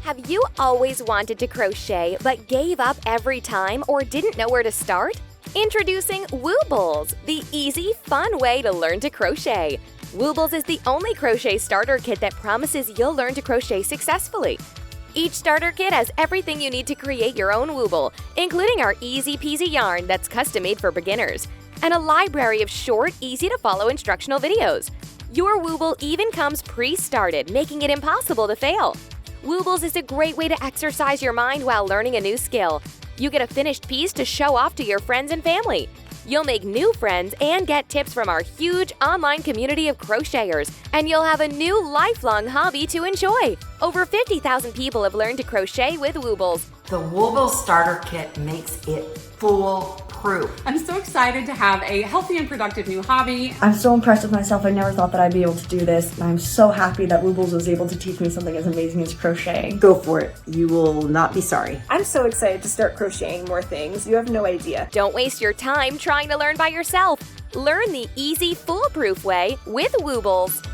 Have you always wanted to crochet but gave up every time or didn't know where to start? Introducing Woobles, the easy, fun way to learn to crochet. Woobles is the only crochet starter kit that promises you'll learn to crochet successfully. Each starter kit has everything you need to create your own Wooble, including our easy-peasy yarn that's custom-made for beginners, and a library of short, easy-to-follow instructional videos. Your Wooble even comes pre-started, making it impossible to fail. Woobles is a great way to exercise your mind while learning a new skill. You get a finished piece to show off to your friends and family. You'll make new friends and get tips from our huge online community of crocheters, and you'll have a new lifelong hobby to enjoy. Over 50,000 people have learned to crochet with Woobles. The Woobles starter kit makes it foolproof. I'm so excited to have a healthy and productive new hobby. I'm so impressed with myself. I never thought that I'd be able to do this, and I'm so happy that Woobles was able to teach me something as amazing as crocheting. Go for it. You will not be sorry. I'm so excited to start crocheting more things. You have no idea. Don't waste your time trying to learn by yourself. Learn the easy, foolproof way with Woobles.